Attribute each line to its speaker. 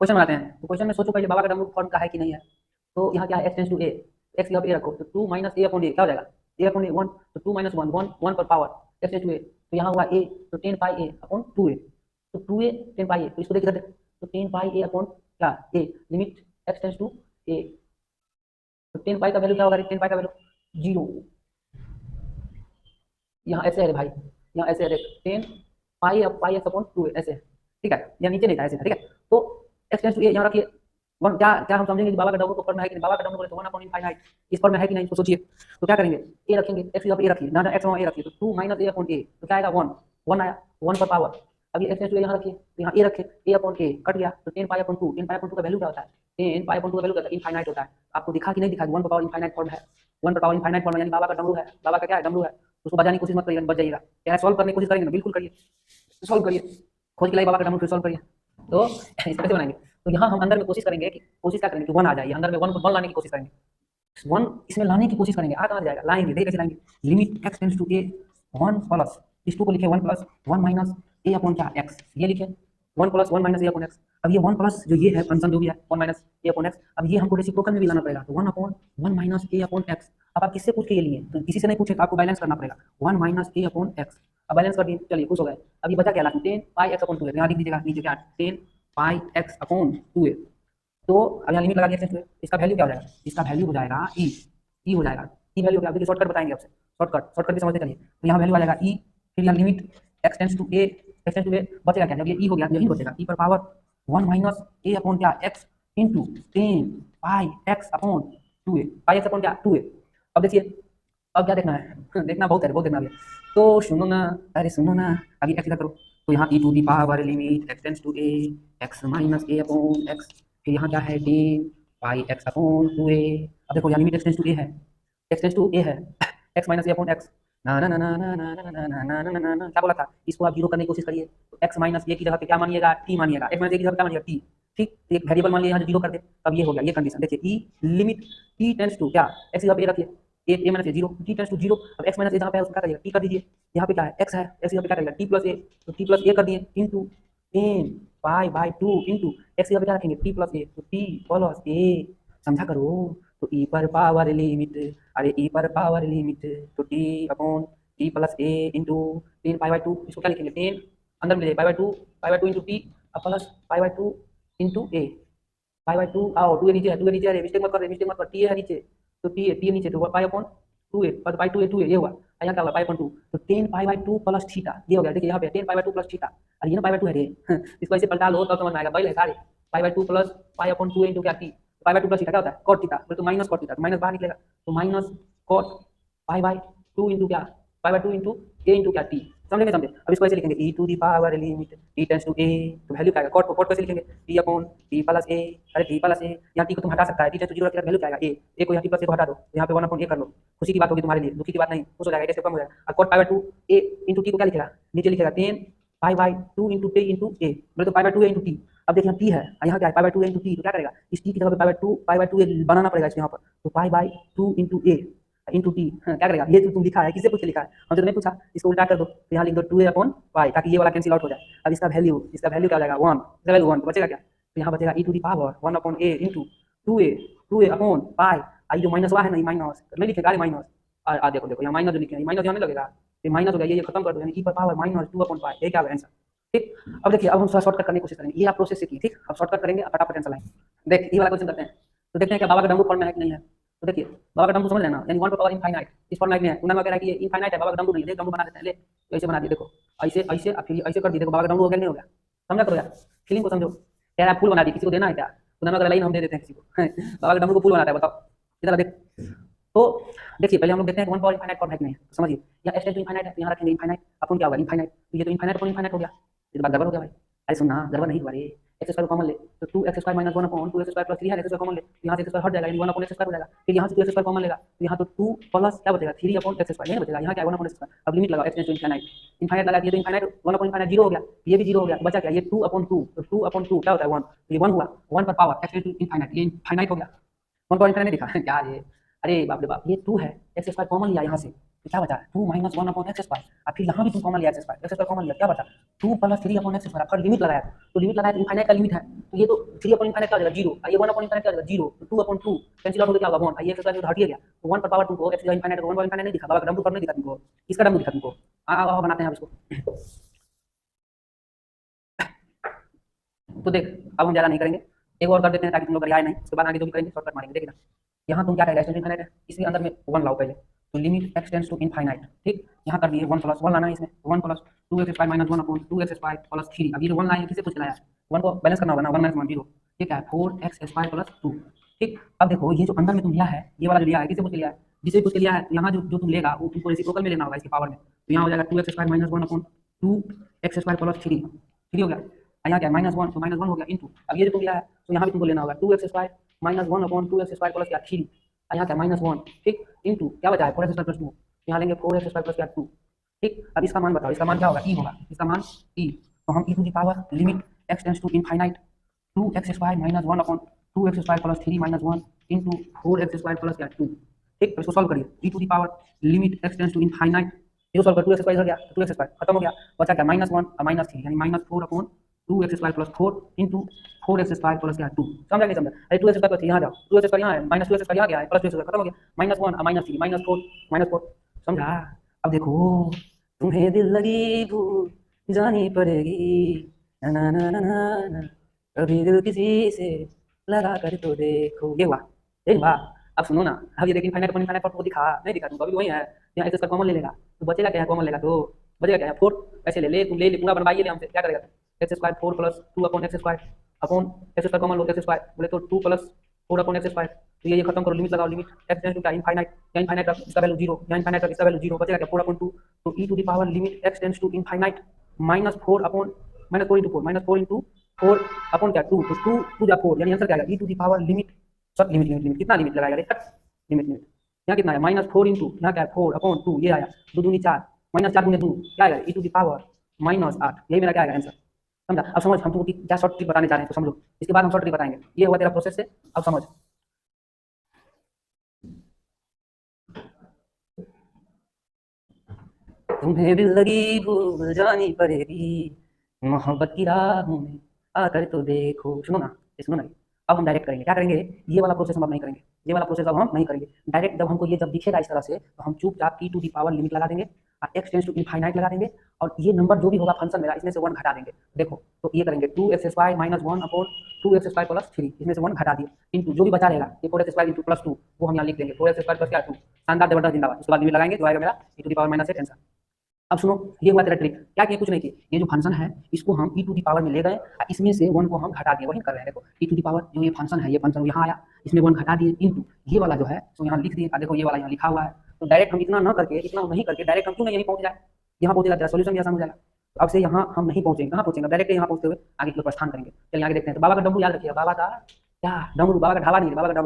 Speaker 1: Question बनाते हैं। तो क्वेश्चन में सोचो पहले बाबा का डब्ल्यू फॉर्म का है कि नहीं है। तो यहाँ क्या है, x tends to a, x की आप ए रखो तो 2 माइनस ए अपॉन ए क्या हो जाएगा, ए अपॉन ए 1, तो 2 माइनस 1 1 1 पर power x tends to a, तो यहाँ हुआ ए, तो 10 पाई ए अपॉन 2 ए, तो 2 ए 10 पाई ए, तो इसको देख इधर, तो 10 पाई ए अपॉन क्या ए, limit x tends to a, तो 10 पाई का वैल्यू क्या होगा, 10 पाई का वैल्यू 0, यहाँ ऐसे है रे भाई, यहाँ ऐसे है देख 10 पाई एक्स अपॉन 2 ऐसे, ठीक है, यहाँ नीचे नहीं था ऐसे, ठीक है। तो एक्स टेंस टू ए यहाँ रखिए वन, क्या क्या हम समझेंगे कि बाबा का डब्ल्यू को फॉर्म में है कि नहीं, बाबा का डब्ल्यू बोले तो 1 अपॉन इनफाइनाइट इस फॉर्म में है कि नहीं, इसको सोचिए। तो क्या करेंगे, ए रखेंगे, एक्स की जगह ए रखिए, ना एक्स वहाँ ए रखिए, तो 2 माइनस ए अपॉन ए, तो क्या आएगा 1, 1 आया, 1 पर पावर, अभी एक्स टेंस टू ए यहाँ रखिए, तो यहाँ ए रखे, ए अपॉन ए कट गया, तो 10 पाई अपॉन 2, 10 पाई अपॉन 2 का वैल्यू क्या होता है, 10 पाई अपॉन 2 का वैल्यू क्या होता है, इनफाइनाइट होता है। आपको दिखा कि नहीं दिखा, 1 पर पावर इनफाइनाइट फॉर्म है, 1 पर पावर इनफाइनाइट फॉर्म यानी बाबा का डब्ल्यू है, बाबा का क्या है डब्ल्यू है, उसको बजाने की कोशिश मत करिएगा, बच जाइएगा, क्या सॉल्व करने की कोशिश करेंगे ना, बिल्कुल करिए, सॉल्व करिए, खोज के लाइए बाबा का डब्ल्यू, फिर सॉल्व करिए। तो इस तरह से बनाएंगे। तो यहाँ हम अंदर में कोशिश करेंगे कि कोशिश क्या करेंगे कि 1 आ जाए, अंदर में 1 को 1 लाने की कोशिश करेंगे, 1 इसमें लाने की कोशिश करेंगे, आ कहाँ जाएगा, लाएंगे, देखिए कैसे लाएंगे, limit x tends to a 1 plus, इस 2 को लिखे 1 प्लस 1 माइनस ए अपॉन क्या एक्स, ये लिखे 1 plus 1 minus a upon x. अब ये 1 प्लस जो ये है फंक्शन जो भी है 1 माइनस ए अपॉन एक्स, अब ये हमको रेसिप्रोकल में भी लाना पड़ेगा, तो 1 upon 1 minus a upon x. अब आप किससे पूछ के ये लिए, तो किसी से नहीं पूछे, तो आपको बैलेंस करना पड़ेगा, 1 माइनस ए अपॉन एक्स। अब बैलेंस कर दिए, चलिए खुश हो गए। अब ये बचा क्या, 10 पाई एक्स अपॉन 2 है, यहाँ लिख दीजिएगा नीचे क्या 10 पाई एक्स अपॉन 2 है। तो अब यहाँ लिमिट लगा दिया, इसका वैल्यू क्या हो जाएगा, इसका वैल्यू हो जाएगा ई हो जाएगा, ई वैल्यू क्या, देखिए शॉर्टकट बताएंगे आपसे, शॉर्टकट भी समझते चलिए। तो यहाँ वैल्यू आ जाएगा ई, फिर यहाँ limit x tends to a, x tends to a बचेगा क्या, जब ये ई हो गया यही बचेगा, ई पर पावर 1 माइनस ए अपॉन क्या एक्स इंटू 10 पाई एक्स अपॉन 2 ए, पाई एक्स अपॉन क्या 2 ए। अब देखिए, अब क्या देखना है देखना बहुत है, बहुत देखना है, तो सुनो ना, अरे सुनो ना, अभी एक्स इधर करो, तो यहाँ e to the power limit x tends to a x minus a upon x, फिर यहाँ क्या है 10 पाई एक्स अपॉन 2 ए। अब देखो यहाँ लिमिट एक्स टेंस टू ए है, एक्स टेंस टू ए है, x minus a upon x, ना ना ना ना ना ना ना ना ना ना ना ना ना क्या बोला था, इसको आप जीरो करने की कोशिश करिए, तो एक्स माइनस ए की जगह पे क्या मानिएगा, टी मानिएगा, एक्स माइनस ए की जगह पे क्या मानिएगा टी, ठीक, तो एक वेरिएबल मान लिया यहाँ जीरो कर दे, अब ये हो गया, ये कंडीशन देखिए, e limit t tends to क्या, एक्स की जगह पे ए रखिए, a minus a zero, t tends to zero, अब एक्स माइनस ए जहाँ पे है उसका क्या करिएगा, टी कर दीजिए, यहाँ पे क्या है एक्स है, एक्स की जगह पे क्या करेगा टी प्लस ए, तो टी प्लस ए कर दिए into 10 pi by 2 into x की जगह पे क्या रखेंगे टी प्लस ए, तो टी प्लस ए, समझा करो, तो ई पर पावर लिमिट, अरे ई पर पावर लिमिट, तो T upon T plus A into 10 pi by 2, इसको क्या लिखेंगे 10 अंदर में pi by two into T plus pi by 2 into A, pi by 2 आओ 2 ए नीचे है, 2 ए नीचे है, मिस्टेक मत कर, मिस्टेक मत कर, टी है नीचे, तो टी है नीचे, तो पाई अपॉन 2 ए, पाई 2 ए ये हुआ, यहाँ क्या हुआ पाई अपॉन 2, तो 10 पाई बाई 2 प्लस थीटा ये हो गया, देखिए यहाँ पे 10 पाई बाई 2 प्लस थीटा, और ये ना पाई बाई 2 है रे इसको ऐसे पलटा लो तब समझ में आएगा, पहले सारे pi by 2 plus pi upon 2 into क्या t, pi by 2 plus theta क्या होता है कॉट थीटा, तो माइनस कॉट थीटा, माइनस बाहर निकलेगा, तो minus cot pi by 2 into क्या, pi by 2 into a into क्या टी, समझेंगे समझे। अब इसको ऐसे लिखेंगे e to the power limit t tends to a, तो वैल्यू क्या आएगा कॉट को कॉट कैसे लिखेंगे टी अपॉन टी प्लस ए, अरे टी प्लस ए, यहाँ टी को तुम हटा सकता है, टी टेंस टू जीरो रखेगा, वैल्यू क्या आएगा ए को यहाँ टी प्लस ए को हटा दो, यहाँ पे 1 अपॉन ए कर लो, खुशी की बात होगी तुम्हारे लिए, दुखी की बात नहीं, खुश हो जाएगा, कैसे कम हो जाएगा, और cot pi by 2 a into t को क्या लिखेगा नीचे लिखेगा 10 pi by 2 into t into a, बोले तो पाई बाई 2 इंटू टी, अब देखिए टी है यहाँ क्या है पाई बाई 2 इंटू टी, तो क्या करेगा इस टी की जगह पे पाई बाई 2 ए बनाना पड़ेगा इसके यहाँ पर, तो पाई by 2 into a into T, क्या करेगा ये तुम लिखा है, किससे पूछ के लिखा है, हमसे तो नहीं पूछा, इसको उल्टा कर दो, तो यहाँ लिख दो 2 ए अपॉन पाई, ताकि ये वाला कैंसिल आउट हो जाए। अब इसका वैल्यू क्या हो जाएगा 1, इसका वैल्यू 1, तो बचेगा क्या, तो यहाँ बचेगा e to the power 1 upon a into 2 a upon pi, आई जो माइनस हुआ है ना माइनस नहीं लिखेगा माइनस, देखो देखो यहाँ माइनस जो लिखे हैं माइनस यहाँ नहीं लगेगा, ये माइनस हो गया, ये खत्म कर दो, यानी ई पर पावर माइनस 2 अपॉन पाई, ये क्या होगा आंसर, ठीक। अब देखिए अब हम थोड़ा शॉर्टकट करने की कोशिश करेंगे, ये आप प्रोसेस से की, ठीक, अब शॉर्टकट करेंगे, फटाफट आंसर लाएंगे। देख ये वाला क्वेश्चन करते हैं, तो देखते हैं क्या बाबा का डम्बू फॉर्म में है कि नहीं है, तो देखिए बाबा का डम्बू समझ लेना, यानी 1 पावर इनफाइनाइट इस फॉर्म में है, उन्होंने कह रहा है कि ये इनफाइनाइट है, बाबा का डम्बू नहीं है, डम्बू बना देते हैं, ले ऐसे बना दिए, देखो ऐसे ऐसे फिर ऐसे कर दिए, देखो बाबा का डम्बू हो गया नहीं हो गया, समझा करो यार, फीलिंग को समझो, यार आप फूल बना दिए, किसी को देना है क्या, उन्होंने अगर लाइन हम दे देते हैं किसी को बाबा का डम्बू को फूल बनाता है, बताओ इधर देख। तो देखिए पहले हम लोग देखते हैं 1 पावर इनफाइनाइट फॉर्म है कि नहीं, तो समझिए यहाँ एक्स टेंस टू इनफाइनाइट है, यहाँ रखेंगे इनफाइनाइट अपन क्या होगा इनफाइनाइट, तो ये तो इनफाइनाइट अपॉन इनफाइनाइट हो गया, ये बात गड़बड़ हो गया भाई, अरे सुन ना गड़बड़ नहीं हुआ रे, एक्स स्क्वायर कॉमन ले, तो 2x square minus 1 upon 2x square plus 3 है, एक्स स्क्वायर कॉमन ले, तो यहाँ से एक्स स्क्वायर हट जाएगा, यानी 1 अपॉन एक्स स्क्वायर हो जाएगा, फिर यहाँ से 2x स्क्वायर कॉमन लेगा, तो यहाँ तो 2 प्लस क्या बचेगा 3 अपॉन एक्स स्क्वायर, ये बचेगा, यहाँ क्या है 1 अपॉन एक्स स्क्वायर। अब लिमिट लगाओ x tends to infinite, infinite लगा दिए तो इनफाइनाइट 1 अपॉन इनफाइनाइट 0 हो गया, ये भी 0 हो गया, बचा क्या ये 2 अपॉन 2, तो 2 अपॉन 2 क्या होता है 1, तो ये 1 हुआ, 1 पर power x tends to infinite, ये इनफाइनाइट हो गया, 1 पावर इनफाइनाइट दिखा क्या ये, अरे बाप रे बाप, ये 2 है, एक्स स्क्वायर कॉमन लिया यहाँ से, तो क्या बचा 2 माइनस 1 अपॉन एक्स स्क्वायर। अब फिर यहाँ भी तुम कॉमन लिया एक्स स्क्वायर कॉमन लिया, क्या बचा 2 प्लस 3 अपॉन एक्स स्क्वायर। अब लिमिट लगाया, तो लिमिट लगाया तो इनफाइनाइट का लिमिट है, तो ये तो 3 अपॉन इनफाइनाइट क्या हो जाएगा 0, ये 1 अपॉन इनफाइनाइट क्या हो जाएगा 0, तो 2 अपॉन 2 कैंसिल आउट हो गया, क्या होगा 1, ये एक्स स्क्वायर तो हट ही गया, तो 1 पर पावर तुमको एक्स इनफाइनाइट को 1 पर इनफाइनाइट नहीं दिखा, बाबा का डब्ल्यू पर नहीं दिखा तुमको, इसका डब्ल्यू दिखा तुमको। आओ बनाते हैं अब इसको। तो देख अब हम ज़्यादा नहीं करेंगे, एक और कर देते हैं ताकि तुम लोग रियाए नहीं, उसके बाद आगे जो भी करेंगे शॉर्टकट मारेंगे। देखिए यहाँ तुम क्या करेगा, एक्सटेंशन इनफाइनाइट है, इसके अंदर में 1 लाओ पहले, तो limit x tends to infinite, ठीक। यहाँ कर दिए 1 प्लस 1 लाना है इसमें, 1 plus 2x square minus 1 upon 2x square plus 3। अब ये जो 1 लाए हैं किसे कुछ लाया, 1 को बैलेंस करना होगा ना, 1 माइनस 1 0, ठीक है 4x स्क्वायर प्लस 2, ठीक। अब देखो ये जो अंदर में तुम लिया है, ये वाला जो लिया है किसे कुछ लिया है, जिसे कुछ लिया है, तो यहाँ जो तुम लेगा वो तुमको रेसिप्रोकल में लेना होगा इसके पावर में, तो यहाँ हो जाएगा 2x square minus 1 upon 2x square plus 3, 3 हो गया, यहाँ क्या माइनस 1, तो माइनस 1 हो गया इंटू, अब ये जो तुम लिया है तो यहाँ भी तुमको लेना होगा 2x square minus 1 upon 2x square plus क्या 3, यहाँ क्या माइनस 1, ठीक, इंटू क्या बचा है 4x स्क्वायर प्लस 2, यहाँ लेंगे 4x स्क्वायर प्लस क्या 2, ठीक। अब इसका मान बताओ, इसका मान क्या होगा ई होगा, इसका मान ई, तो हम e to the power limit x tends to infinite 2x square minus 1 upon 2x square plus 3 minus 1 into 4x square plus क्या 2, ठीक। तो इसको सॉल्व करिए, e to the power limit x tends to infinite, ये solve कर 2x square हो गया, 2x square खत्म हो गया, बचा क्या माइनस 1 और माइनस 3 यानी minus 4 upon 2x square plus 4 into 4x square plus क्या 2, समझा नहीं समझा, अरे 2x स्क्वायर प्लस यहाँ जाओ, 2x स्क्वायर यहाँ है माइनस 2x स्क्वायर यहाँ गया है प्लस 2x स्क्वायर खत्म हो गया, माइनस 1 और माइनस 3 माइनस 4 समझा। अब देखो तुम्हें दिल लगी भूल जानी पड़ेगी, ना ना ना ना ना ना, कभी दिल किसी से लगा कर तो देखो, ये हुआ एक बार। अब सुनो ना, अब ये देखिए इनफाइनाइट अपॉन इनफाइनाइट पर दिखा नहीं दिखा तुमको, अभी वही है, यहाँ एक्स स्क्वायर कॉमन ले लेगा तो बचेगा क्या है, कॉमन लेगा तो बचेगा क्या है 4, ऐसे ले ले तुम ले पूरा बनवाइए ले हमसे, क्या करेगा x square 4 plus 2 upon x square common लो एक्स स्क्वायर, बोले तो 2 प्लस 4 अपॉन एक्स स्क्वायर, तो ये खत्म करो, लिमिट लगाओ, लिमिट एक्स टेंड्स टू क्या इनफाइनाइट, या इनफाइनाइट रख इसका वैल्यू 0, या इनफाइनाइट रख इसका वैल्यू 0, बचेगा क्या 4 अपॉन 2, तो e to the power limit x tends to infinite minus 4 upon minus 4 into 4 minus 4 into 4 upon क्या 2, तो 2 जा 4 यानी आंसर क्या आएगा ई टू द पावर लिमिट, सब लिमिट लिमिट लिमिट कितना लिमिट लगाएगा रे, लिमिट लिमिट यहाँ कितना है माइनस 4 इंटू यहाँ क्या है 4 अपॉन 2, ये आया 2 दूनी 4 माइनस 4 गुने 2 क्या आएगा ई टू द पावर माइनस 8, यही मेरा क्या आएगा आंसर, समझा। अब समझ हम तुमको क्या शॉर्ट ट्रिक बताने जा रहे हैं तो समझो, इसके बाद हम शॉर्ट ट्रिक बताएंगे, ये हुआ तेरा प्रोसेस से, अब समझ। तुम्हें दिल लगी भूल जानी पड़ेगी, मोहब्बत की राहों में आकर तो देखो, सुनो ना ये सुनो ना, अब हम डायरेक्ट करेंगे, क्या करेंगे ये वाला प्रोसेस हम अब नहीं करेंगे, ये वाला प्रोसेस अब हम नहीं करेंगे, डायरेक्ट जब हमको ये जब दिखेगा इस तरह से तो हम चुपचाप ई टू दी पावर लिमिट लगा देंगे और एक्स टेंड्स टू इनफाइनाइट लगा देंगे, और ये नंबर जो भी होगा फंक्शन मेरा इसमें से 1 घटा देंगे, देखो तो ये करेंगे 2x square minus 1 upon 2x square plus 3, इसमें से 1 घटा दिए इंटू जो भी बचा रहेगा ये 4x स्क्वायर इंटू प्लस 2 वो हम यहाँ लिख देंगे 4x स्क्वायर प्लस क्या 2, शानदार जबरदस्त जिंदाबाद, उसके बाद लिमिट लगाएंगे तो आएगा मेरा e to the power minus 8 answer. अब सुनो ये हुआ तेरा ट्रिक, क्या किया कुछ नहीं किया, ये जो फंक्शन है इसको हम ई टू दी पावर में ले गए, इसमें से 1 को हम घटा दिए, वही कर रहे हैं, देखो ई टू दी पावर जो ये फंक्शन है, ये फंक्शन यहाँ आया इसमें 1 घटा दिए इंटू ये वाला जो है तो यहाँ लिख दिए, देखो ये वाला यहाँ लिखा हुआ है, तो डायरेक्ट हम इतना ना करके इतना नहीं करके डायरेक्ट हम क्यों नहीं यहीं पहुंच जाए, यहाँ पहुंच जाता है सोल्यूशन भी आसान हो जाएगा। तो अब से यहाँ हम नहीं पहुंचेंगे, कहाँ पहुंचेंगे डायरेक्ट यहाँ पहुंचते हुए आगे की ओर प्रस्थान करेंगे, चलिए आगे देखते हैं। तो बाबा का डमरू याद रखिए, बाबा का क्या डमरू, बाबा का ढाबा नहीं, बाबा का डमरू।